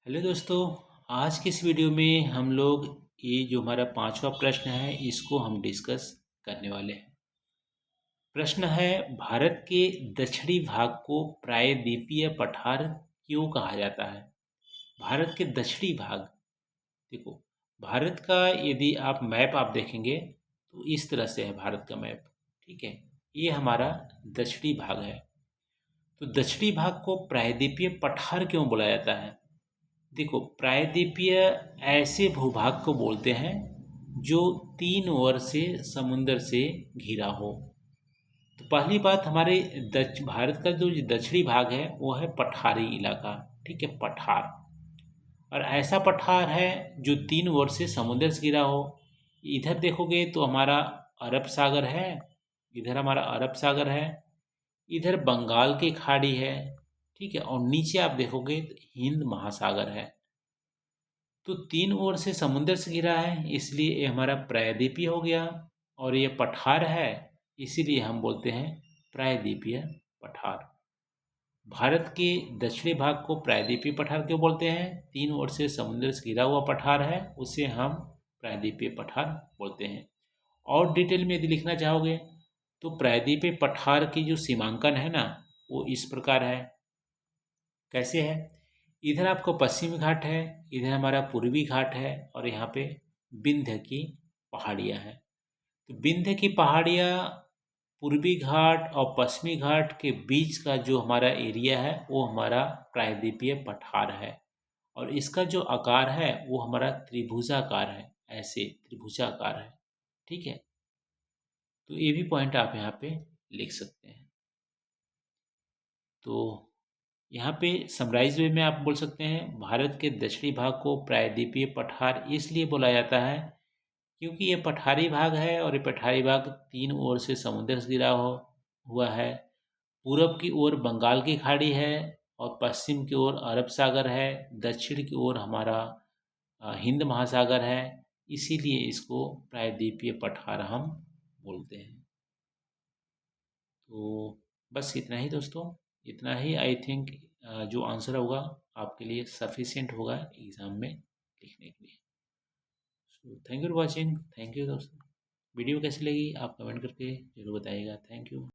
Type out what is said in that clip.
Hello दोस्तों। आज की इस वीडियो में हम लोग ये जो हमारा पांचवा प्रश्न है इसको हम डिस्कस करने वाले हैं। प्रश्न है, भारत के दक्षिणी भाग को प्रायद्वीपीय पठार क्यों कहा जाता है? भारत के दक्षिणी भाग, देखो, भारत का यदि आप देखेंगे तो इस तरह से है भारत का मैप। ठीक है, ये हमारा दक्षिणी भाग है। तो दक्षिणी भाग को प्रायद्वीपीय पठार क्यों बोला जाता है? देखो, प्रायद्वीपीय ऐसे भूभाग को बोलते हैं जो तीन ओर से समुंदर से घिरा हो। तो पहली बात, हमारे भारत का जो दक्षिणी भाग है वो है पठारी इलाका। ठीक है, पठार। और ऐसा पठार है जो तीन ओर से समुंदर से घिरा हो। इधर देखोगे तो हमारा अरब सागर है, इधर हमारा अरब सागर है, इधर बंगाल की खाड़ी है। ठीक है, और नीचे आप देखोगे तो हिंद महासागर है। तो तीन ओर से समुंदर से घिरा है, इसलिए ये हमारा प्रायद्वीपीय हो गया। और ये पठार है, इसीलिए हम बोलते हैं प्रायद्वीपीय पठार। भारत के दक्षिणी भाग को प्रायद्वीपीय पठार क्यों बोलते हैं? तीन ओर से समुद्र से घिरा हुआ पठार है, उसे हम प्रायद्वीपीय पठार बोलते हैं। और डिटेल में यदि लिखना चाहोगे तो प्रायद्वीपीय पठार की जो सीमांकन है ना, वो इस प्रकार है। कैसे है? इधर आपको पश्चिमी घाट है, इधर हमारा पूर्वी घाट है, और यहाँ पे विंध्य की पहाड़ियाँ हैं। तो विंध्य की पहाड़ियाँ, पूर्वी घाट और पश्चिमी घाट के बीच का जो हमारा एरिया है वो हमारा प्रायद्वीपीय पठार है। और इसका जो आकार है वो हमारा त्रिभुजाकार है, ऐसे त्रिभुजाकार है। ठीक है, तो ये भी पॉइंट आप यहाँ पे लिख सकते हैं। तो यहाँ पे समराइज वे में आप बोल सकते हैं, भारत के दक्षिणी भाग को प्रायद्वीपीय पठार इसलिए बोला जाता है क्योंकि ये पठारी भाग है, और ये पठारी भाग तीन ओर से समुद्र से घिरा हुआ है। पूरब की ओर बंगाल की खाड़ी है, और पश्चिम की ओर अरब सागर है, दक्षिण की ओर हमारा हिंद महासागर है। इसीलिए इसको प्रायद्वीपीय पठार हम बोलते हैं। तो बस इतना ही दोस्तों, इतना ही आई थिंक जो आंसर होगा आपके लिए सफिशिएंट होगा एग्ज़ाम में लिखने के लिए। So thank you for watching. Thank you दोस्तों। वीडियो कैसी लगी आप कमेंट करके ज़रूर बताइएगा। Thank you.